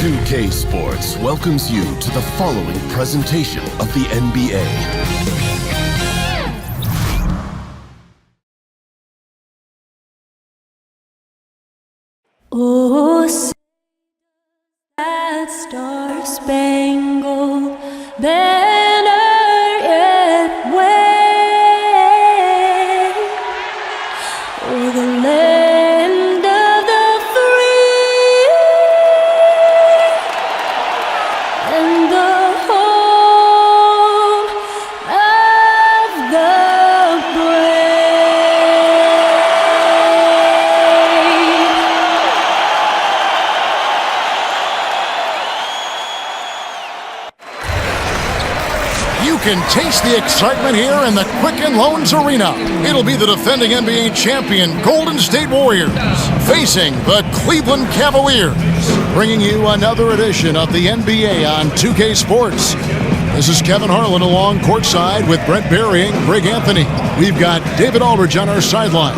2K Sports welcomes you to the following presentation of the NBA. Oh, say that star-spangled banner yet wave o'er the land of the free and the home of the You can taste the excitement here in the Quicken Loans Arena. It'll be the defending NBA champion Golden State Warriors facing the Cleveland Cavaliers. Bringing you another edition of the NBA on 2K Sports. This is Kevin Harlan along courtside with Brent Berry and Greg Anthony. We've got David Aldridge on our sideline.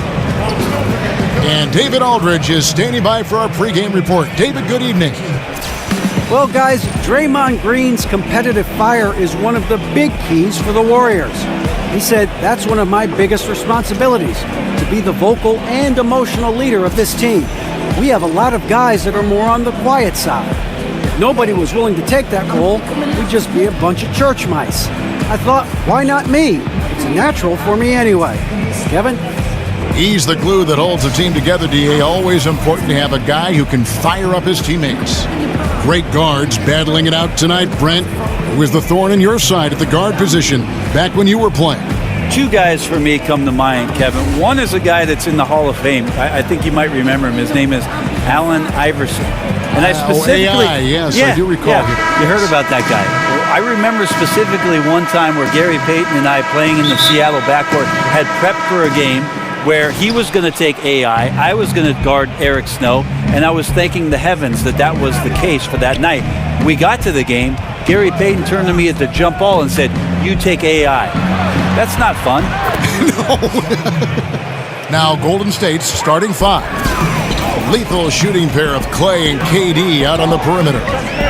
And David Aldridge is standing by for our pregame report. David, good evening. Well, guys, Draymond Green's competitive fire is one of the big keys for the Warriors. He said, that's one of my biggest responsibilities, to be the vocal and emotional leader of this team. We have a lot of guys that are more on the quiet side. If nobody was willing to take that role, we'd just be a bunch of church mice. I thought, why not me? It's natural for me anyway. Kevin? He's the glue that holds the team together, DA. Always important to have a guy who can fire up his teammates. Great guards battling it out tonight, Brent. Who was the thorn in your side at the guard position back when you were playing? Two guys for me come to mind, Kevin. One is a guy that's in the Hall of Fame. I think you might remember him. His name is Allen Iverson. And I specifically... AI, yes, I do recall him. You heard about that guy. I remember specifically one time where Gary Payton and I, playing in the Seattle backcourt, had prepped for a game where he was going to take AI, I was going to guard Eric Snow, and I was thanking the heavens that that was the case for that night. We got to the game, Gary Payton turned to me at the jump ball and said, "You take AI." That's not fun. No. Now Golden State's starting five. Lethal shooting pair of Clay and KD out on the perimeter.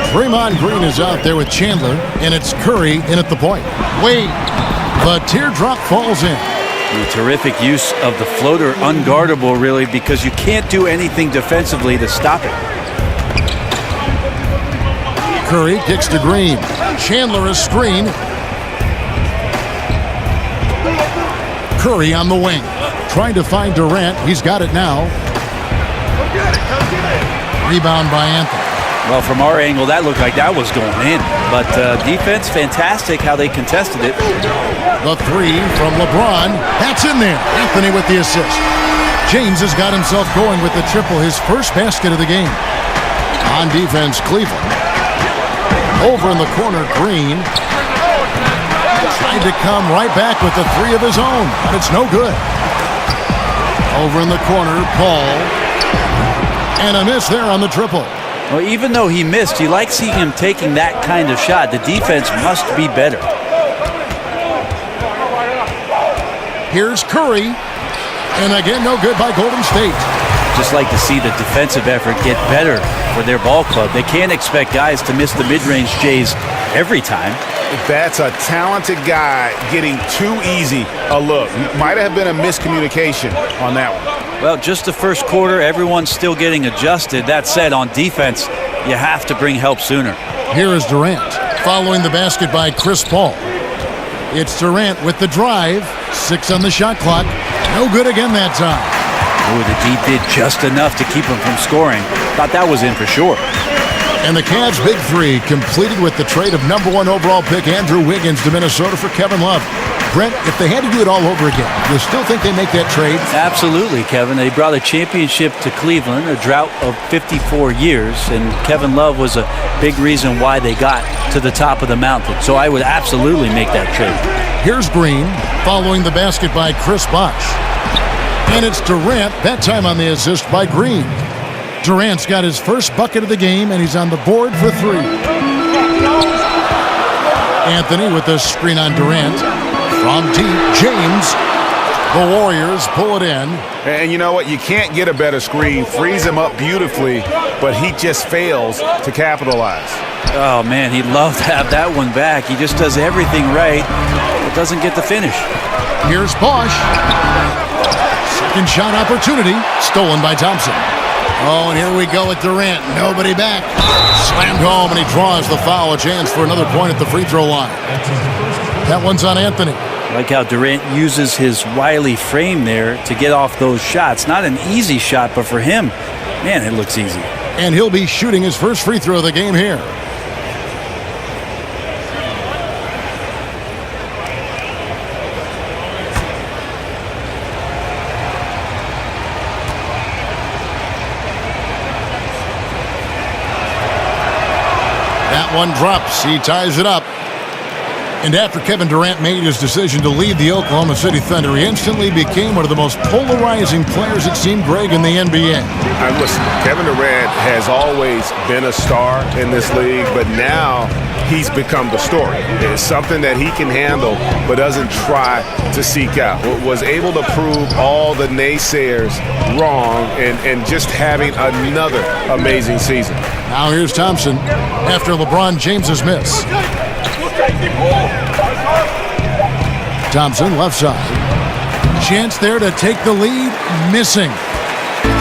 Draymond Green is out there with Chandler, and it's Curry in at the point. Wade, the teardrop falls in. The terrific use of the floater, unguardable really, because you can't do anything defensively to stop it. Curry kicks to Green. Chandler is screen. Curry on the wing. Trying to find Durant. He's got it now. Rebound by Anthony. Well, from our angle, that looked like that was going in. But defense, fantastic how they contested it. The three from LeBron. That's in there. Anthony with the assist. James has got himself going with the triple, his first basket of the game. On defense, Cleveland. Over in the corner, Green. Tried to come right back with the three of his own, but it's no good. Over in the corner, Paul. And a miss there on the triple. Well, even though he missed, you like seeing him taking that kind of shot. The defense must be better. Here's Curry. And again, no good by Golden State. Just like to see the defensive effort get better for their ball club. They can't expect guys to miss the mid-range Jays every time. That's a talented guy getting too easy a look. Might have been a miscommunication on that one. Well, just the first quarter, everyone's still getting adjusted. That said, on defense, you have to bring help sooner. Here is Durant, following the basket by Chris Paul. It's Durant with the drive, 6 on the shot clock. No good again that time. Oh, the D did just enough to keep him from scoring. Thought that was in for sure. And the Cavs' big three completed with the trade of #1 overall pick Andrew Wiggins to Minnesota for Kevin Love. Brent, if they had to do it all over again, you still think they make that trade? Absolutely, Kevin. They brought a championship to Cleveland, a drought of 54 years, and Kevin Love was a big reason why they got to the top of the mountain. So I would absolutely make that trade. Here's Green, following the basket by Chrish Bosh. And it's Durant, that time on the assist by Green. Durant's got his first bucket of the game, and he's on the board for three. Anthony with the screen on Durant. From deep, James. The Warriors pull it in. And you know what? You can't get a better screen. Frees him up beautifully, but he just fails to capitalize. Oh, man, he'd love to have that one back. He just does everything right, but doesn't get the finish. Here's Bosh. Second shot opportunity, stolen by Thompson. Oh, and here we go with Durant. Nobody back. Slammed home, and he draws the foul. A chance for another point at the free throw line. That one's on Anthony. I like how Durant uses his wily frame there to get off those shots. Not an easy shot, but for him, man, it looks easy. And he'll be shooting his first free throw of the game here. That one drops. He ties it up. And after Kevin Durant made his decision to leave the Oklahoma City Thunder, he instantly became one of the most polarizing players, it seemed, Greg, in the NBA. Listen, Kevin Durant has always been a star in this league, but now he's become the story. It's something that he can handle but doesn't try to seek out. Was able to prove all the naysayers wrong and just having another amazing season. Now here's Thompson after LeBron James's miss. Thompson, left side. Chance there to take the lead, missing.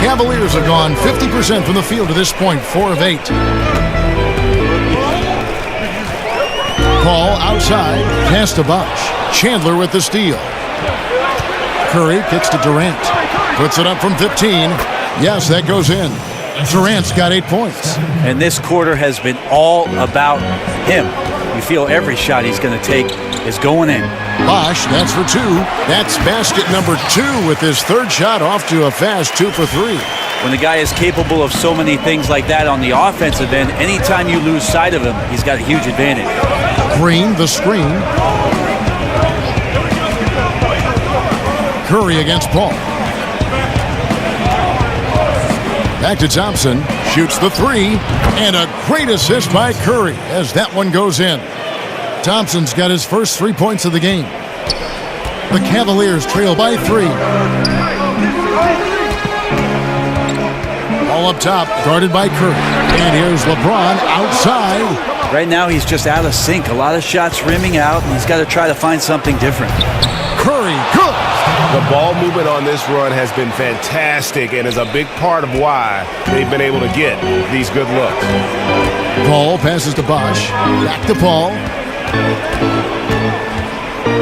Cavaliers have gone 50% from the field to this point, 4 of 8. Ball outside, pass to Bosh. Chandler with the steal. Curry kicks to Durant. Puts it up from 15. Yes, that goes in. Durant's got 8 points. And this quarter has been all about him. You feel every shot he's going to take is going in. Bosh, that's for 2. That's basket number 2 with his third shot off to a fast 2 for 3. When the guy is capable of so many things like that on the offensive end, anytime you lose sight of him, he's got a huge advantage. Green, the screen. Curry against Paul. Back to Thompson. Shoots the 3. And a great assist by Curry as that one goes in. Thompson's got his first 3 points of the game. The Cavaliers trail by 3. All up top, guarded by Curry. And here's LeBron outside. Right now, he's just out of sync. A lot of shots rimming out, and he's got to try to find something different. Curry, good. The ball movement on this run has been fantastic and is a big part of why they've been able to get these good looks. Paul passes to Bosh. Back to Paul.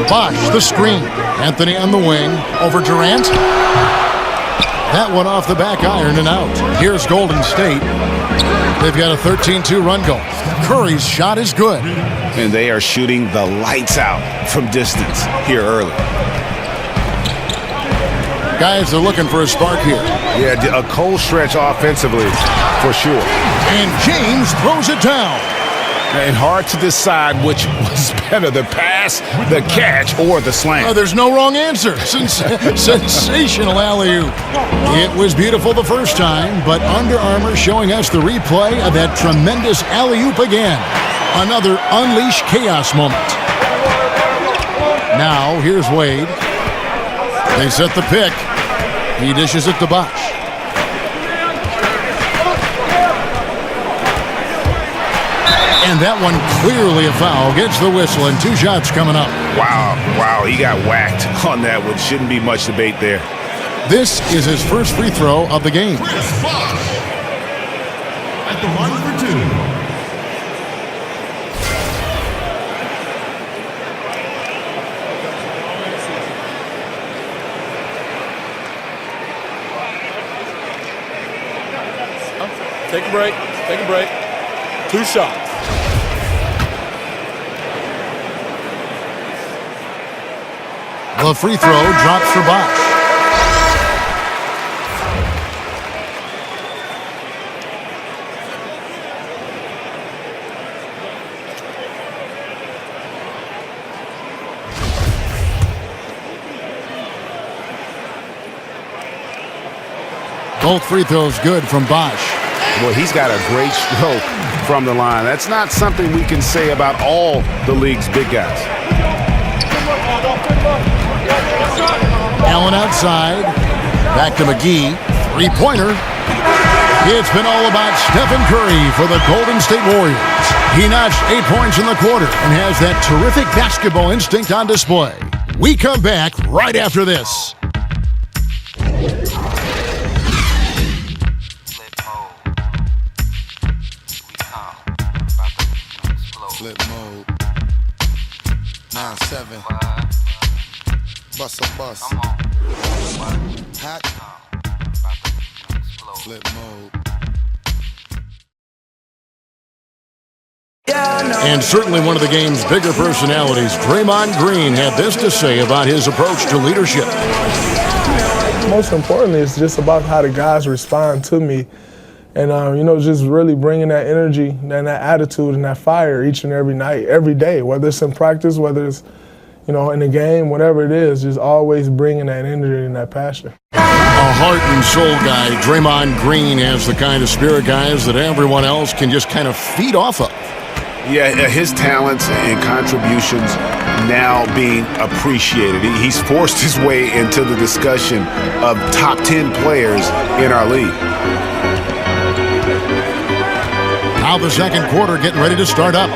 Bosh, the screen. Anthony on the wing. Over Durant. That one off the back iron and out. Here's Golden State. They've got a 13-2 run going. Curry's shot is good. And they are shooting the lights out from distance here early. Guys are looking for a spark here. Yeah, a cold stretch offensively for sure. And James throws it down. And hard to decide which was better, the pass, the catch, or the slam. There's no wrong answer. Sensational alley-oop. It was beautiful the first time, but Under Armour showing us the replay of that tremendous alley-oop again. Another unleash chaos moment. Now, here's Wade. They set the pick. He dishes it to Bosh. And that one clearly a foul. Gets the whistle and 2 shots coming up. Wow, he got whacked on that one. Shouldn't be much debate there. This is his first free throw of the game. Chrish Bosh at the line for 2. Take a break. Take a break. 2 shots. The free throw drops for Bosh. Both free throws good from Bosh. Well, he's got a great stroke from the line. That's not something we can say about all the league's big guys. Allen outside. Back to McGee. Three-pointer. It's been all about Stephen Curry for the Golden State Warriors. He notched 8 points in the quarter and has that terrific basketball instinct on display. We come back right after this. Flip mode. 9-7. Bust a bus. Hot. Flip mode. And certainly one of the game's bigger personalities, Draymond Green, had this to say about his approach to leadership. Most importantly, it's just about how the guys respond to me. And, just really bringing that energy and that attitude and that fire each and every night, every day, whether it's in practice, whether it's, in the game, whatever it is, just always bringing that energy and that passion. A heart and soul guy, Draymond Green has the kind of spirit, guys, that everyone else can just kind of feed off of. Yeah, his talents and contributions now being appreciated. He's forced his way into the discussion of top 10 players in our league. Now the second quarter getting ready to start up.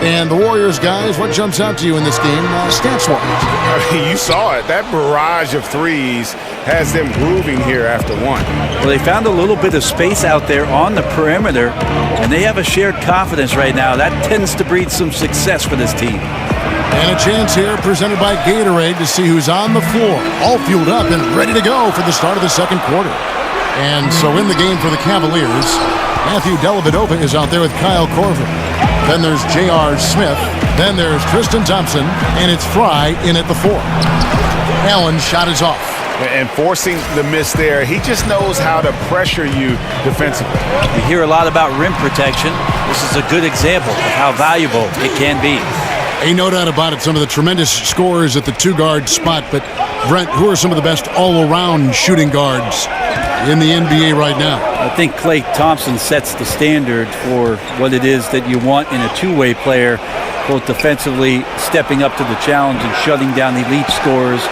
And the Warriors, guys, what jumps out to you in this game stats-wise? You saw it. That barrage of threes has them grooving here after one. Well, they found a little bit of space out there on the perimeter, and they have a shared confidence right now. That tends to breed some success for this team. And a chance here presented by Gatorade to see who's on the floor, all fueled up and ready to go for the start of the second quarter. And so in the game for the Cavaliers, Matthew Dellavedova is out there with Kyle Korver. Then there's J.R. Smith. Then there's Tristan Thompson. And it's Fry in at the 4. Allen's shot is off. And forcing the miss there, he just knows how to pressure you defensively. You hear a lot about rim protection. This is a good example of how valuable it can be. Ain't no doubt about it, some of the tremendous scorers at the two-guard spot. But, Brent, who are some of the best all-around shooting guards in the NBA right now? I think Klay Thompson sets the standard for what it is that you want in a two-way player, both defensively stepping up to the challenge and shutting down elite scorers,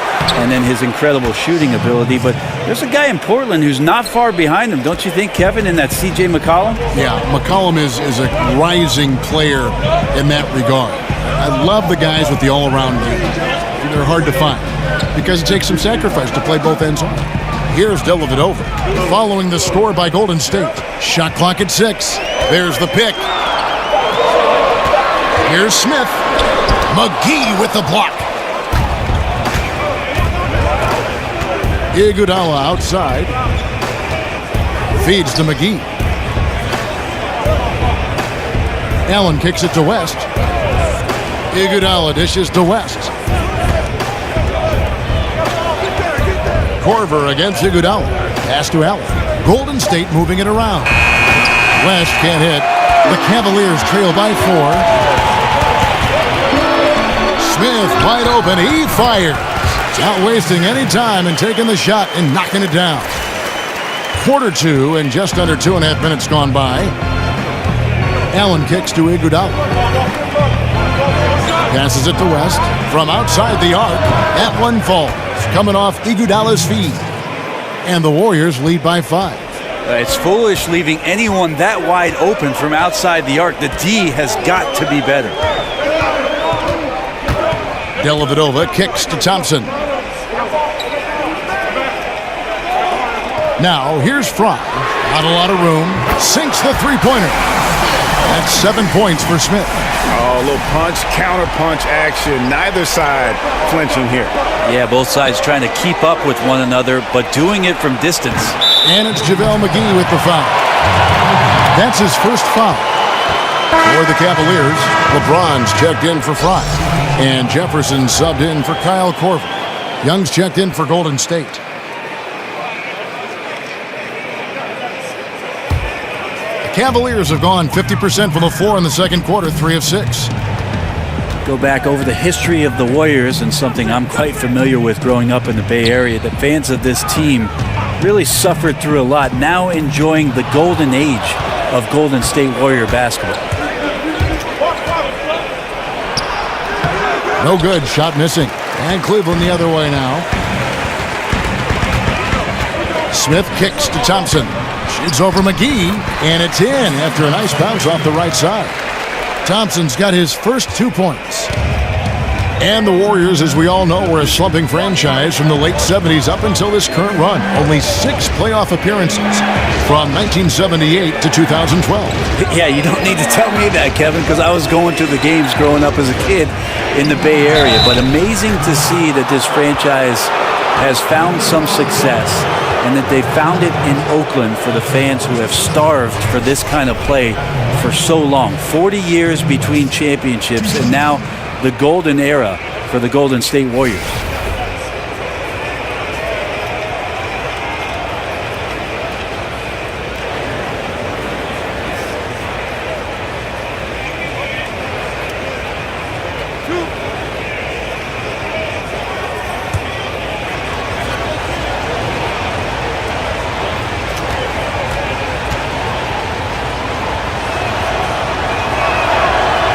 and then his incredible shooting ability. But there's a guy in Portland who's not far behind him, don't you think, Kevin, in that C.J. McCollum? Yeah, McCollum is a rising player in that regard. I love the guys with the all-around game. They're hard to find because it takes some sacrifice to play both ends on. Here's Dellavedova following the score by Golden State. Shot clock at 6. There's the pick. Here's Smith. McGee with the block. Iguodala outside. Feeds to McGee. Allen kicks it to West. Iguodala dishes to West. Korver against Iguodala. Pass to Allen. Golden State moving it around. West can't hit. The Cavaliers trail by 4. Smith wide open. He fires. Not wasting any time and taking the shot and knocking it down. Quarter 2 and just under 2.5 minutes gone by. Allen kicks to Iguodala. Passes it to West. From outside the arc, that one falls. Coming off Iguodala's feet. And the Warriors lead by 5. It's foolish leaving anyone that wide open from outside the arc. The D has got to be better. Dellavedova kicks to Thompson. Now, here's Fry. Not a lot of room. Sinks the three-pointer. That's 7 points for Smith. Oh, a little punch, counter-punch action. Neither side flinching here. Yeah, both sides trying to keep up with one another, but doing it from distance. And it's JaVale McGee with the foul. That's his first foul. For the Cavaliers, LeBron's checked in for Fry. And Jefferson subbed in for Kyle Korver. Young's checked in for Golden State. The Cavaliers have gone 50% from the floor in the second quarter, 3 of 6. Go back over the history of the Warriors, and something I'm quite familiar with growing up in the Bay Area. The fans of this team really suffered through a lot, now enjoying the golden age of Golden State Warrior basketball. No good, shot missing. And Cleveland the other way now. Smith kicks to Thompson. Shoots over McGee, and it's in after a nice bounce off the right side. Thompson's got his first 2 points. And the Warriors, as we all know, were a slumping franchise from the late 70s up until this current run. Only 6 playoff appearances from 1978 to 2012. Yeah, you don't need to tell me that, Kevin, because I was going to the games growing up as a kid in the Bay Area. But amazing to see that this franchise has found some success and that they found it in Oakland for the fans who have starved for this kind of play for so long. 40 years between championships, and now the golden era for the Golden State Warriors.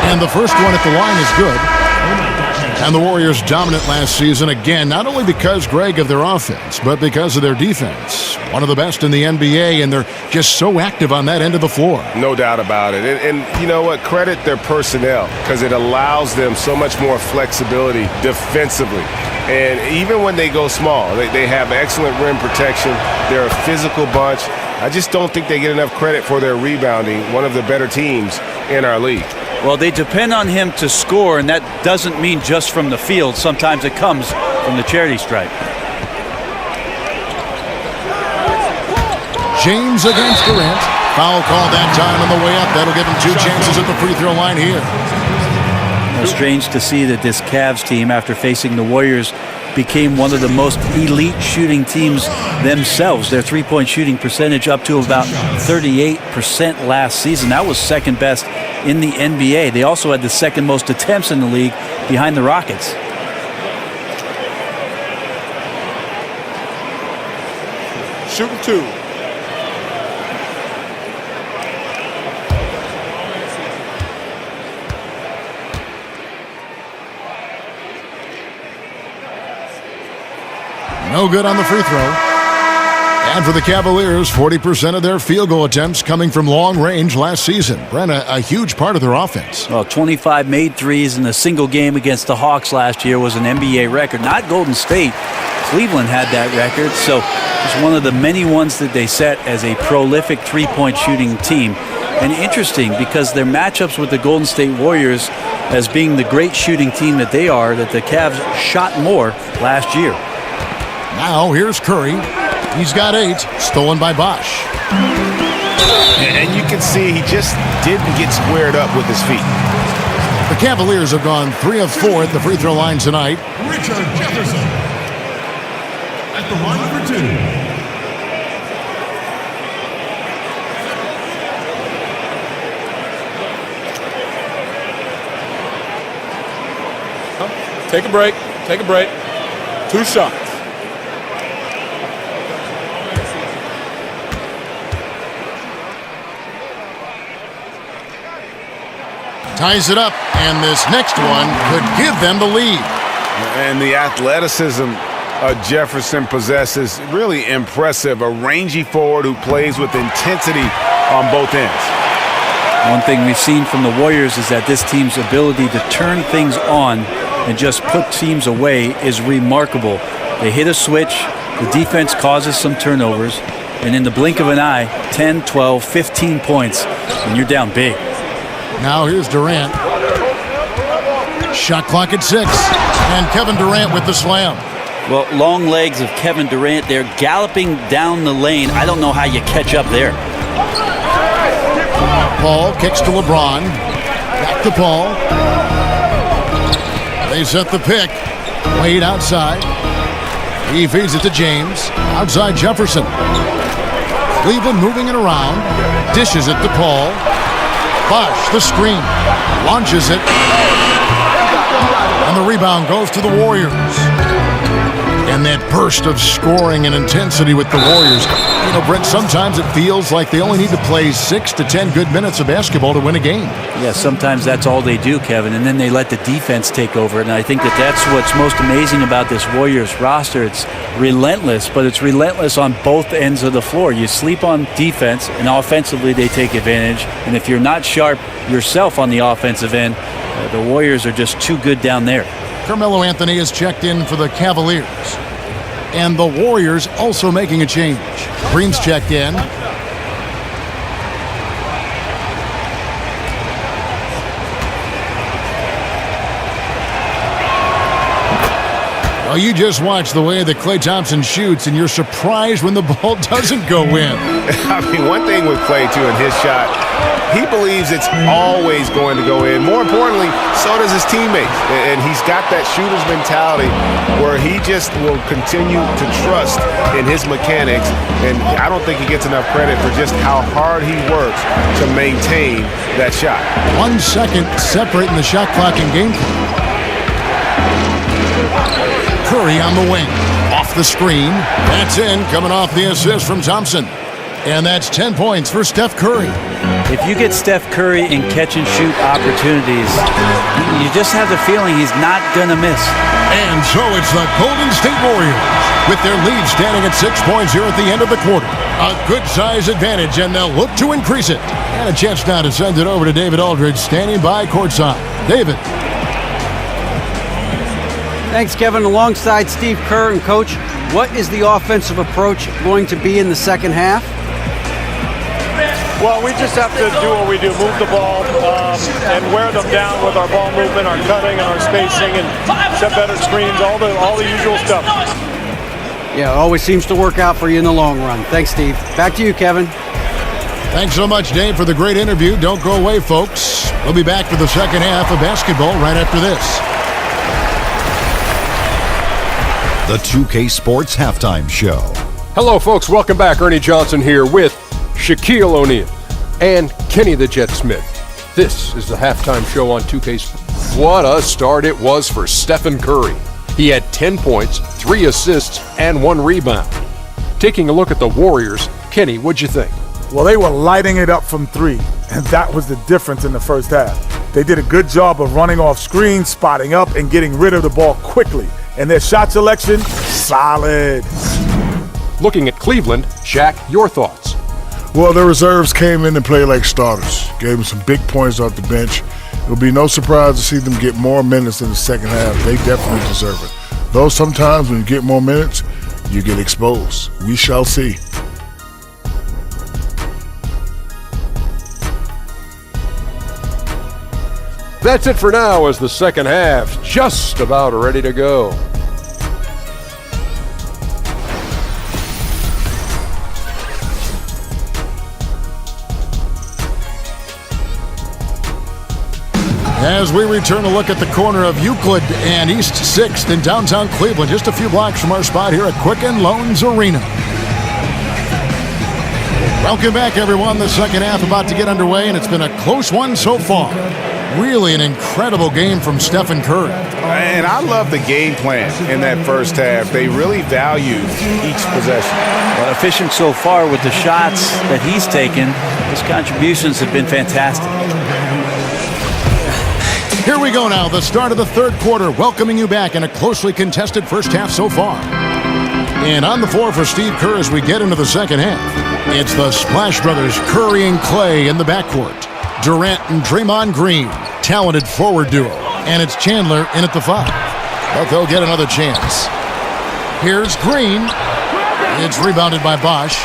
And the first one at the line is good. And the Warriors dominant last season again, not only because, Greg, of their offense, but because of their defense. One of the best in the NBA, and they're just so active on that end of the floor. No doubt about it. And you know what? Credit their personnel, because it allows them so much more flexibility defensively. And even when they go small, they have excellent rim protection. They're a physical bunch. I just don't think they get enough credit for their rebounding, one of the better teams in our league. Well, they depend on him to score, and that doesn't mean just from the field. Sometimes it comes from the charity stripe. James against Durant. Foul call that time on the way up. That'll give him 2 chances at the free throw line here. It's strange to see that this Cavs team, after facing the Warriors, became one of the most elite shooting teams themselves. Their three-point shooting percentage up to about 38% last season. That was second best in the NBA. They also had the second most attempts in the league behind the Rockets. Shooting 2. No good on the free throw. And for the Cavaliers, 40% of their field goal attempts coming from long range last season. Brent, a huge part of their offense. Well, 25 made threes in a single game against the Hawks last year was an NBA record. Not Golden State. Cleveland had that record. So it's one of the many ones that they set as a prolific three-point shooting team. And interesting, because their matchups with the Golden State Warriors, as being the great shooting team that they are, that the Cavs shot more last year. Now here's Curry. He's got 8, stolen by Bosh. And you can see he just didn't get squared up with his feet. The Cavaliers have gone 3 of 4 at the free throw line tonight. Richard Jefferson at the line for 2. Take a break. Take a break. 2 shots. Ties it up, and this next one could give them the lead. And the athleticism Jefferson possesses, really impressive. A rangy forward who plays with intensity on both ends. One thing we've seen from the Warriors is that this team's ability to turn things on and just put teams away is remarkable. They hit a switch, the defense causes some turnovers, and in the blink of an eye, 10, 12, 15 points, and you're down big. Now here's Durant. Shot clock at 6, and Kevin Durant with the slam. Well, long legs of Kevin Durant there, galloping down the lane. I don't know how you catch up there. Paul kicks to LeBron. Back to Paul. They set the pick. Wade outside. He feeds it to James. Outside Jefferson. Cleveland moving it around. Dishes it to Paul. Bosh, the screen. Launches it. And the rebound goes to the Warriors. And that burst of scoring and intensity with the Warriors. You know, Brent, sometimes it feels like they only need to play 6 to 10 good minutes of basketball to win a game. Yeah, sometimes that's all they do, Kevin, and then they let the defense take over. And I think that's what's most amazing about this Warriors roster. It's relentless, but it's relentless on both ends of the floor. You sleep on defense, and offensively they take advantage. And if you're not sharp yourself on the offensive end, the Warriors are just too good down there. Carmelo Anthony is checked in for the Cavaliers. And the Warriors also making a change. Green's checked in. Well, you just watch the way that Klay Thompson shoots, and you're surprised when the ball doesn't go in. I mean, one thing with Klay, too, in his shot, he believes it's always going to go in. More importantly, so does his teammates. And he's got that shooter's mentality where he just will continue to trust in his mechanics. And I don't think he gets enough credit for just how hard he works to maintain that shot. 1 second separating the shot clock and game clock. Curry on the wing. Off the screen. That's in, coming off the assist from Thompson. And that's 10 points for Steph Curry. If you get Steph Curry in catch-and-shoot opportunities, you just have the feeling he's not going to miss. And so it's the Golden State Warriors with their lead standing at 6 points here at the end of the quarter. A good-size advantage, and they'll look to increase it. And a chance now to send it over to David Aldridge, standing by courtside. David. Thanks, Kevin. Alongside Steve Kerr and Coach, what is the offensive approach going to be in the second half? Well, we just have to do what we do, move the ball and wear them down with our ball movement, our cutting, and our spacing, and set better screens, all the usual stuff. Yeah, it always seems to work out for you in the long run. Thanks, Steve. Back to you, Kevin. Thanks so much, Dave, for the great interview. Don't go away, folks. We'll be back for the second half of basketball right after this. The 2K Sports Halftime Show. Hello, folks. Welcome back. Ernie Johnson here with Shaquille O'Neal and Kenny the Jet Smith. This is the halftime show on 2K Sports. What a start it was for Stephen Curry. He had 10 points, 3 assists, and 1 rebound. Taking a look at the Warriors, Kenny, what'd you think? Well, they were lighting it up from 3, and that was the difference in the first half. They did a good job of running off screens, spotting up, and getting rid of the ball quickly. And their shot selection, solid. Looking at Cleveland, Shaq, your thoughts? Well, the reserves came in and played like starters. Gave them some big points off the bench. It'll be no surprise to see them get more minutes in the second half. They definitely deserve it. Though sometimes when you get more minutes, you get exposed. We shall see. That's it for now as the second half just about ready to go. As we return a look at the corner of Euclid and East 6th in downtown Cleveland, just a few blocks from our spot here at Quicken Loans Arena. Welcome back, everyone. The second half about to get underway, and it's been a close one so far. Really an incredible game from Stephen Curry. And I love the game plan in that first half. They really valued each possession. Well, efficient so far with the shots that he's taken. His contributions have been fantastic. Here we go now, the start of the third quarter, welcoming you back in a closely contested first half so far. And on the floor for Steve Kerr as we get into the second half, it's the Splash Brothers, Curry and Klay in the backcourt. Durant and Draymond Green, talented forward duo. And it's Chandler in at the 5. But they'll get another chance. Here's Green. It's rebounded by Bosh.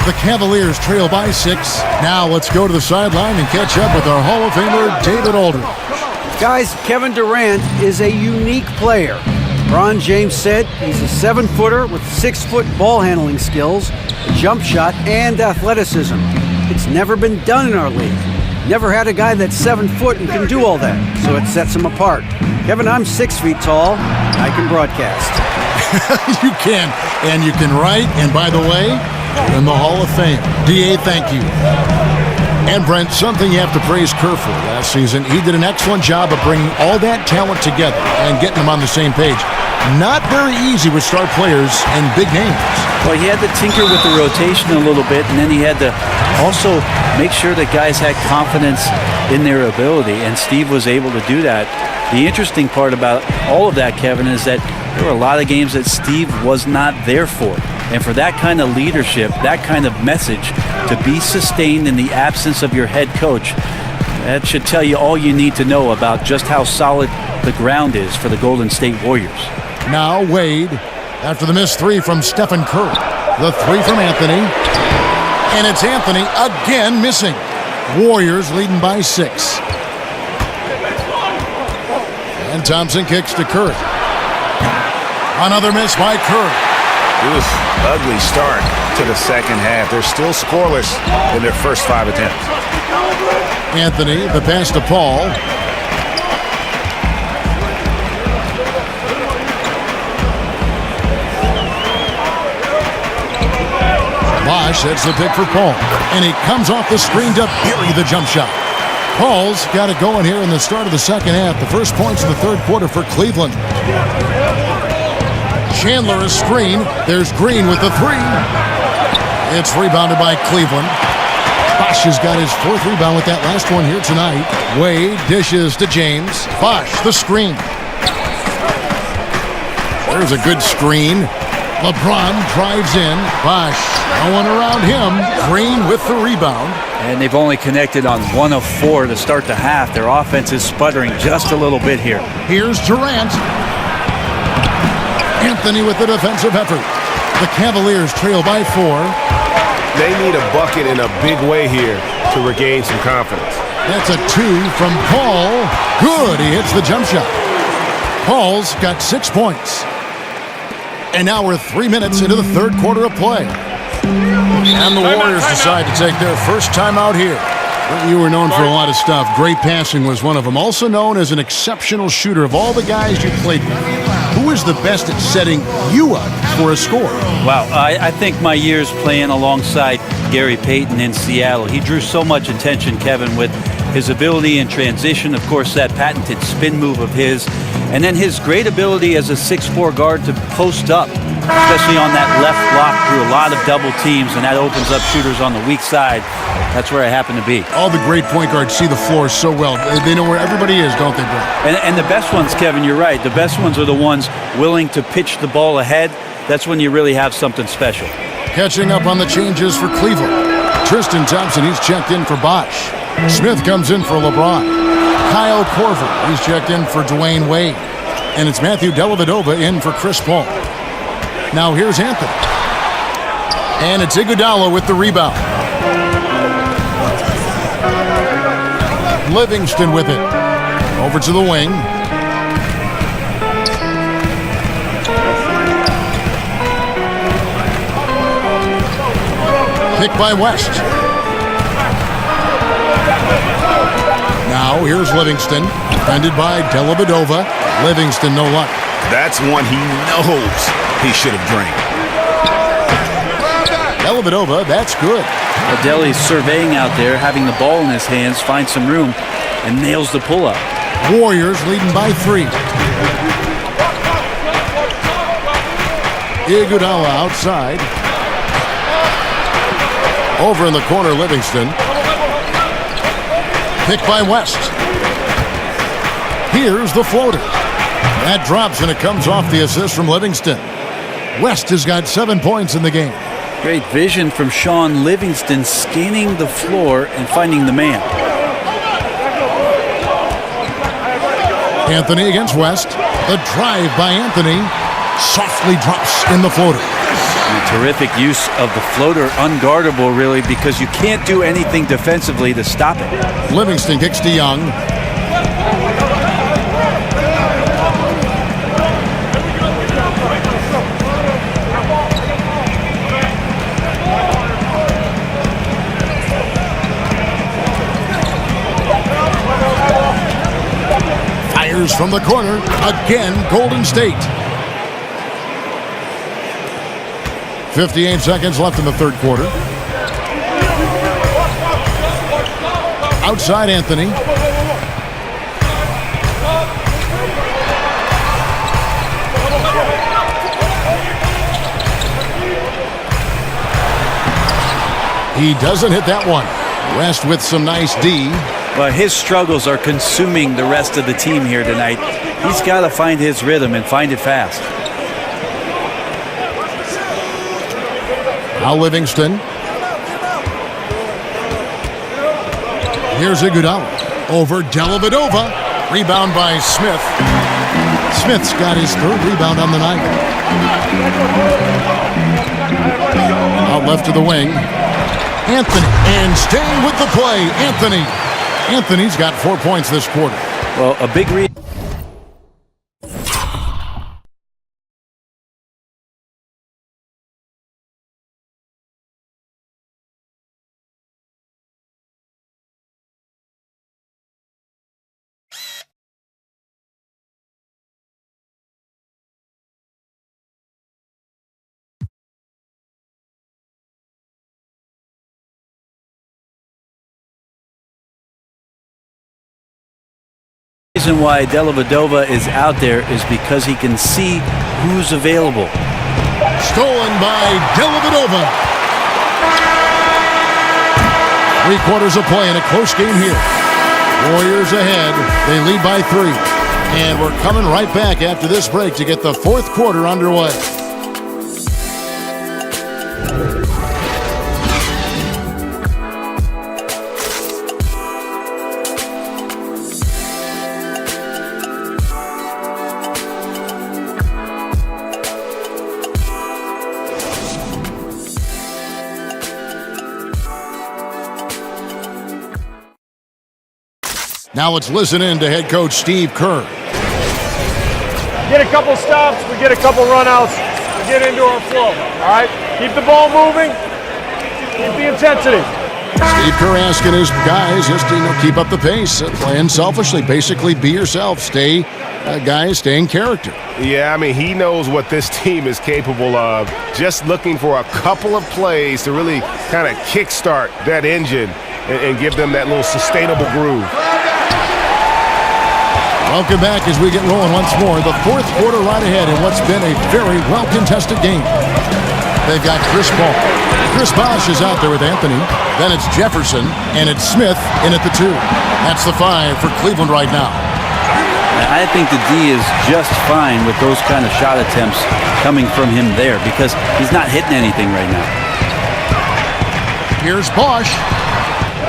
The Cavaliers trail by 6. Now let's go to the sideline and catch up with our Hall of Famer, David Aldridge. Guys, Kevin Durant is a unique player. LeBron James said he's a 7-footer with 6-foot ball handling skills, a jump shot, and athleticism. It's never been done in our league. Never had a guy that's 7 foot and can do all that, so it sets him apart. Kevin, I'm 6 feet tall. I can broadcast. You can, and you can write, and by the way, you're in the Hall of Fame. DA, thank you. And Brent, something you have to praise Kerr for last season. He did an excellent job of bringing all that talent together and getting them on the same page. Not very easy with star players and big names. Well, he had to tinker with the rotation a little bit, and then he had to also make sure that guys had confidence in their ability, and Steve was able to do that. The interesting part about all of that, Kevin, is that there were a lot of games that Steve was not there for. And for that kind of leadership, that kind of message to be sustained in the absence of your head coach, that should tell you all you need to know about just how solid the ground is for the Golden State Warriors. Now Wade, after the missed three from Stephen Curry. The three from Anthony. And it's Anthony again missing. Warriors leading by 6. And Thompson kicks to Curry. Another miss by Curry. It was an ugly start to the second half. They're still scoreless in their first 5 attempts. Anthony, the pass to Paul. Bosh, that's the pick for Paul. And he comes off the screen to bury the jump shot. Paul's got it going here in the start of the second half. The first points in the third quarter for Cleveland. Chandler a screen. There's Green with the three. It's rebounded by Cleveland. Bosh has got his 4th rebound with that last one here tonight. Wade dishes to James. Bosh, the screen. There's a good screen. LeBron drives in. Bosh, no one around him. Green with the rebound. And they've only connected on 1 of 4 to start the half. Their offense is sputtering just a little bit here. Here's Durant. Anthony with the defensive effort. The Cavaliers trail by 4. They need a bucket in a big way here to regain some confidence. That's a 2 from Paul. Good, he hits the jump shot. Paul's got 6 points. And now we're 3 minutes into the third quarter of play. And the Warriors decide to take their first time out here. You were known for a lot of stuff. Great passing was one of them. Also known as an exceptional shooter. Of all the guys you played with, who is the best at setting you up for a score? Wow, I think my years playing alongside Gary Payton in Seattle, he drew so much attention, Kevin, with his ability in transition, of course, that patented spin move of his, and then his great ability as a 6'4" guard to post up, especially on that left block through a lot of double teams, and that opens up shooters on the weak side. That's where I happen to be. All the great point guards see the floor so well. They know where everybody is, don't they, Brett? And the best ones, Kevin, you're right. The best ones are the ones willing to pitch the ball ahead. That's when you really have something special. Catching up on the changes for Cleveland. Tristan Thompson, he's checked in for Bosh. Smith comes in for LeBron. Kyle Korver, he's checked in for Dwayne Wade. And it's Matthew Dellavedova in for Chris Paul. Now here's Anthony. And it's Iguodala with the rebound. Livingston with it. Over to the wing. Pick by West. Now here's Livingston. Defended by Dellavedova. Livingston, no luck. That's one he knows he should have drained. Dellavedova, that's good. Adeli's surveying out there, having the ball in his hands, finds some room, and nails the pull-up. Warriors leading by 3. Iguodala outside. Over in the corner, Livingston. Picked by West. Here's the floater. That drops and it comes off the assist from Livingston. West has got 7 points in the game. Great vision from Sean Livingston, scanning the floor and finding the man. Anthony against West. The drive by Anthony. Softly drops in the floater. And terrific use of the floater, unguardable really, because you can't do anything defensively to stop it. Livingston kicks to Young. Fires from the corner. Again, Golden State. 58 seconds left in the third quarter. Outside Anthony. He doesn't hit that one. West with some nice D. Well, his struggles are consuming the rest of the team here tonight. He's got to find his rhythm and find it fast. Now Livingston. Here's Iguodala. Over Dellavedova. Rebound by Smith. Smith's got his third rebound on the night. Out left to the wing. Anthony. And staying with the play, Anthony. Anthony's got 4 points this quarter. Well, a big read. The reason why Dellavedova is out there is because he can see who's available. Stolen by Dellavedova. 3/4 of play in a close game here. Warriors ahead. They lead by 3. And we're coming right back after this break to get the fourth quarter underway. Now let's listen in to head coach Steve Kerr. Get a couple stops, we get a couple runouts, we get into our flow, all right? Keep the ball moving, keep the intensity. Steve Kerr asking his guys just to keep up the pace, play unselfishly, basically be yourself, stay in character. Yeah, I mean, he knows what this team is capable of. Just looking for a couple of plays to really kind of kickstart that engine and give them that little sustainable groove. Welcome back as we get rolling once more. The fourth quarter right ahead in what's been a very well-contested game. They've got Chrish Bosh is out there with Anthony. Then it's Jefferson, and it's Smith in at the 2. That's the 5 for Cleveland right now. I think the D is just fine with those kind of shot attempts coming from him there because he's not hitting anything right now. Here's Bosh.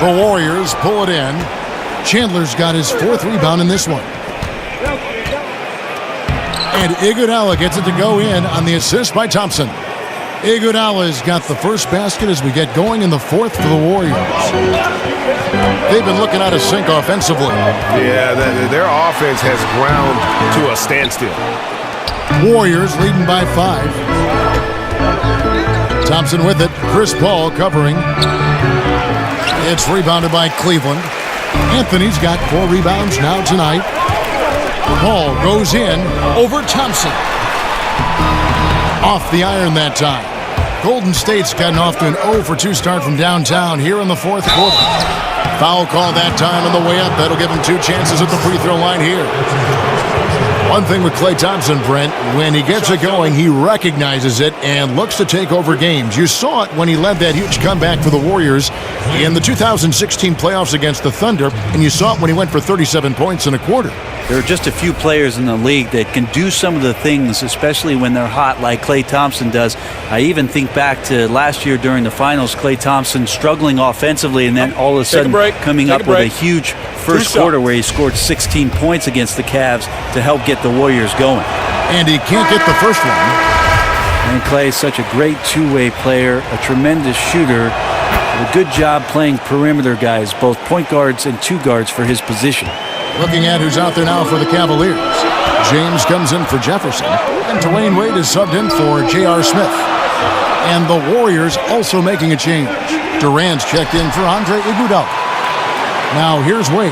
The Warriors pull it in. Chandler's got his 4th rebound in this one. And Iguodala gets it to go in on the assist by Thompson. Iguodala's got the first basket as we get going in the 4th for the Warriors. They've been looking out of sync offensively. Yeah, their offense has ground to a standstill. Warriors leading by 5. Thompson with it. Chris Paul covering. It's rebounded by Cleveland. Anthony's got 4 rebounds now tonight. Paul goes in over Thompson. Off the iron that time. Golden State's gotten off to an 0-for-2 start from downtown here in the 4th quarter. Foul call that time on the way up. That'll give him 2 chances at the free throw line here. One thing with Klay Thompson, Brent, when he gets it going, he recognizes it and looks to take over games. You saw it when he led that huge comeback for the Warriors in the 2016 playoffs against the Thunder, and you saw it when he went for 37 points in a quarter. There are just a few players in the league that can do some of the things, especially when they're hot, like Klay Thompson does. I even think back to last year during the finals, Klay Thompson struggling offensively, and then all of a sudden coming up with a huge first quarter where he scored 16 points against the Cavs to help get the Warriors going. And he can't get the first one. And Klay is such a great two-way player, a tremendous shooter, a good job playing perimeter guys, both point guards and 2 guards for his position. Looking at who's out there now for the Cavaliers. James comes in for Jefferson, and Dwayne Wade is subbed in for J.R. Smith. And the Warriors also making a change. Durant's checked in for Andre Iguodala. Now here's Wade.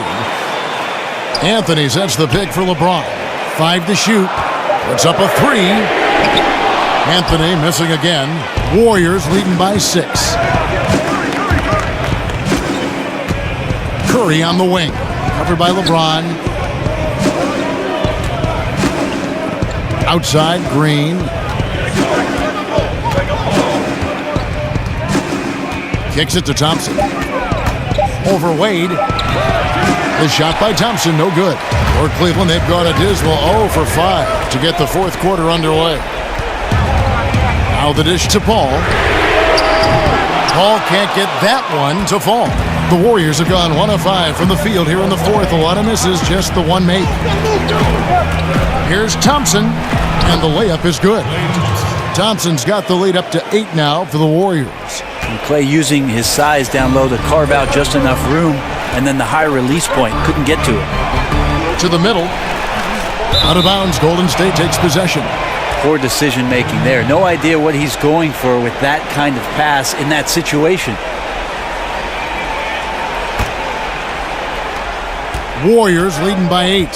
Anthony sets the pick for LeBron. 5 to shoot. Puts up a 3. Anthony missing again. Warriors leading by 6. Curry on the wing. Covered by LeBron. Outside, Green. Kicks it to Thompson. Over Wade. The shot by Thompson, no good. For Cleveland, they've gone a dismal 0 for 5 to get the fourth quarter underway. Now the dish to Paul. Paul can't get that one to fall. The Warriors have gone 1 of 5 from the field here in the fourth. A lot of misses, just the one made. Here's Thompson, and the layup is good. Thompson's got the lead up to 8 now for the Warriors. And Clay using his size down low to carve out just enough room, and then the high release point, couldn't get to it. To the middle. Out of bounds, Golden State takes possession. Poor decision making there. No idea what he's going for with that kind of pass in that situation. Warriors leading by 8.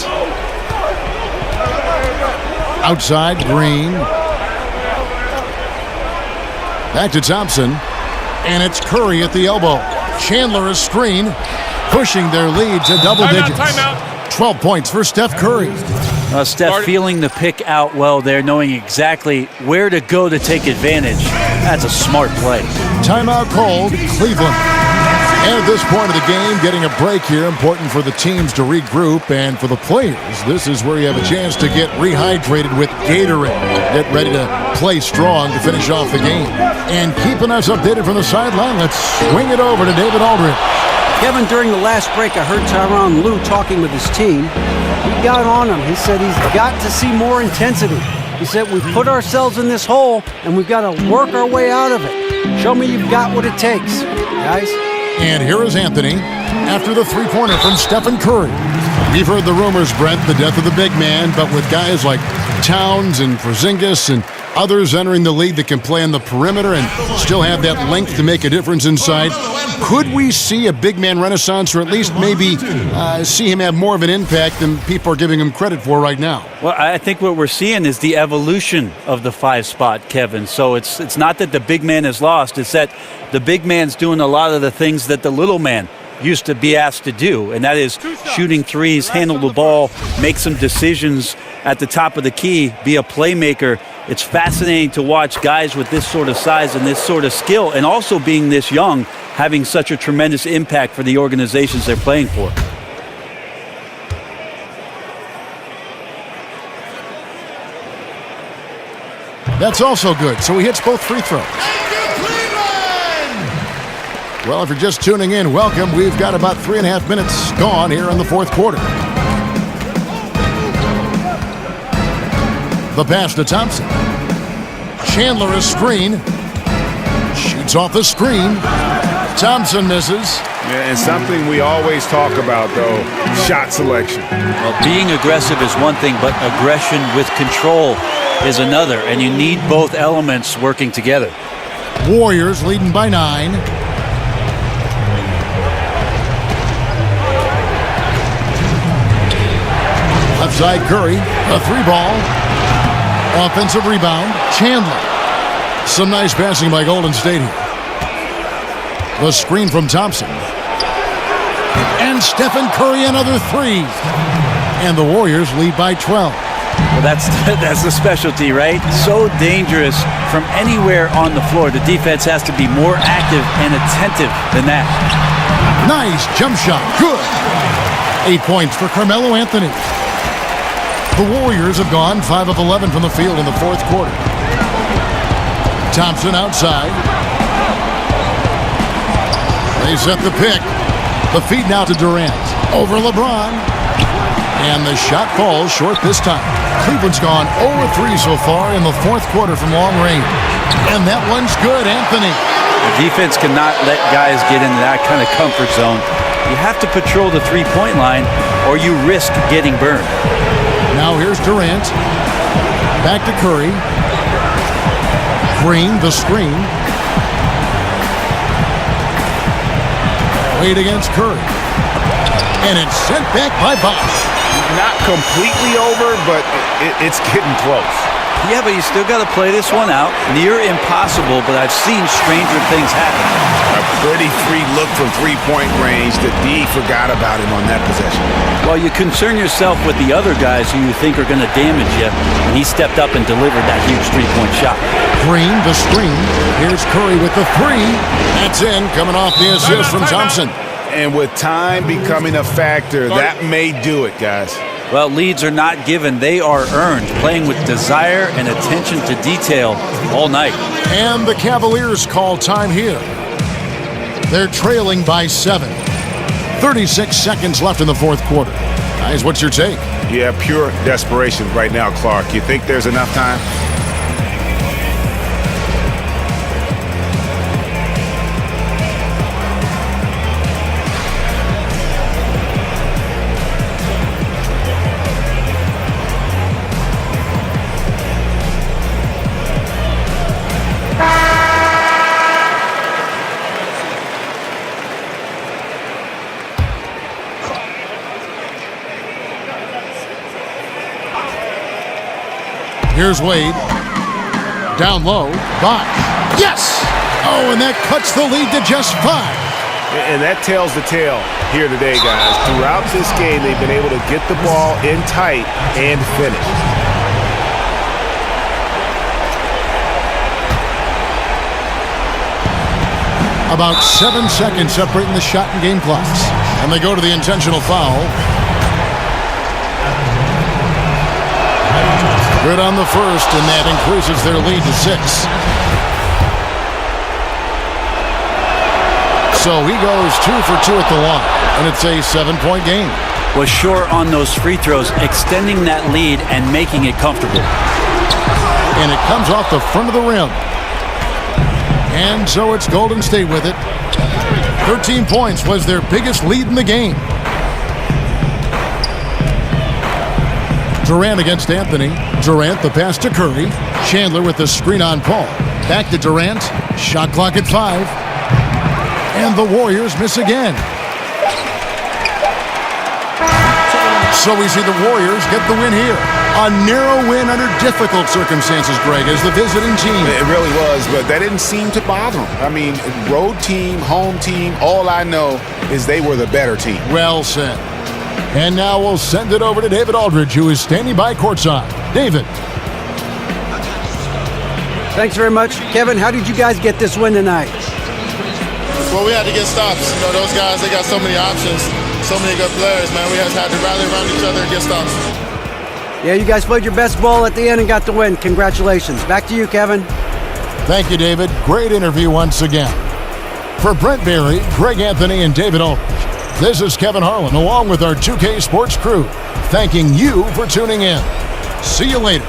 Outside, Green. Back to Thompson. And it's Curry at the elbow. Chandler a screen, pushing their lead to double digits. 12 points for Steph Curry. Steph feeling the pick out well there, knowing exactly where to go to take advantage. That's a smart play. Timeout called, Cleveland. And at this point of the game, getting a break here, important for the teams to regroup, and for the players, this is where you have a chance to get rehydrated with Gatorade. Get ready to play strong to finish off the game. And keeping us updated from the sideline, let's swing it over to David Aldridge. Kevin, during the last break, I heard Tyronn Lue talking with his team. He got on him. He said he's got to see more intensity. He said, we've put ourselves in this hole, and we've got to work our way out of it. Show me you've got what it takes, guys. And here is Anthony after the three-pointer from Stephen Curry. We've heard the rumors, Brent, the death of the big man, but with guys like Towns and Porzingis and others entering the league that can play on the perimeter and still have that length to make a difference inside, could we see a big man renaissance, or at least maybe see him have more of an impact than people are giving him credit for right now? Well, I think what we're seeing is the evolution of the 5 spot, Kevin. So it's not that the big man is lost. It's that the big man's doing a lot of the things that the little man used to be asked to do, and that is shooting threes, handle the ball, make some decisions at the top of the key, be a playmaker. It's fascinating to watch guys with this sort of size and this sort of skill, and also being this young, having such a tremendous impact for the organizations they're playing for. That's also good. So he hits both free throws. Well, if you're just tuning in, welcome. We've got about 3.5 minutes gone here in the fourth quarter. The pass to Thompson. Chandler a screen. Shoots off the screen. Thompson misses. Yeah, and something we always talk about, though, shot selection. Well, being aggressive is one thing, but aggression with control is another, and you need both elements working together. Warriors leading by 9. Left side, Curry, a 3-ball. Offensive rebound, Chandler. Some nice passing by Golden State here. The screen from Thompson. And Stephen Curry, another 3. And the Warriors lead by 12. Well, that's the specialty, right? So dangerous from anywhere on the floor. The defense has to be more active and attentive than that. Nice jump shot, good. 8 points for Carmelo Anthony. The Warriors have gone 5 of 11 from the field in the fourth quarter. Thompson outside. They set the pick. The feed now to Durant. Over LeBron. And the shot falls short this time. Cleveland's gone 0-3 so far in the fourth quarter from long range. And that one's good, Anthony. The defense cannot let guys get into that kind of comfort zone. You have to patrol the three-point line or you risk getting burned. Now here's Durant. Back to Curry. Green, the screen. Wade against Curry. And it's sent back by Bosh. Not completely over, but it's getting close. Yeah, but you still got to play this one out. Near impossible, but I've seen stranger things happen. A pretty free look from three-point range. The D forgot about him on that possession. Well, you concern yourself with the other guys who you think are going to damage you, and he stepped up and delivered that huge three-point shot. Green, the screen. Here's Curry with the three. That's in, coming off the assist from Thompson. And with time becoming a factor, that may do it, guys. Well, leads are not given. They are earned, playing with desire and attention to detail all night. And the Cavaliers call time here. They're trailing by 7. 36 seconds left in the fourth quarter. Guys, what's your take? Yeah, pure desperation right now, Clark. You think there's enough time? Here's Wade. Down low. Bosh. Yes! Oh, and that cuts the lead to just 5. And that tells the tale here today, guys. Throughout this game, they've been able to get the ball in tight and finish. About 7 seconds separating the shot and game clocks. And they go to the intentional foul. Good on the first, and that increases their lead to 6. So he goes 2 for 2 at the line, and it's a 7-point game. Was short on those free throws, extending that lead and making it comfortable. And it comes off the front of the rim. And so it's Golden State with it. 13 points was their biggest lead in the game. Durant against Anthony. Durant the pass to Curry. Chandler with the screen on Paul. Back to Durant. Shot clock at 5. And the Warriors miss again. So we see the Warriors get the win here. A narrow win under difficult circumstances, Greg, as the visiting team. It really was, but that didn't seem to bother them. I mean, road team, home team, all I know is they were the better team. Well said. And now we'll send it over to David Aldridge, who is standing by courtside. David. Thanks very much. Kevin, how did you guys get this win tonight? Well, we had to get stops. You know, those guys, they got so many options, so many good players, man. We just had to rally around each other and get stops. Yeah, you guys played your best ball at the end and got the win. Congratulations. Back to you, Kevin. Thank you, David. Great interview once again. For Brent Berry, Greg Anthony, and David Aldridge, this is Kevin Harlan, along with our 2K Sports crew, thanking you for tuning in. See you later.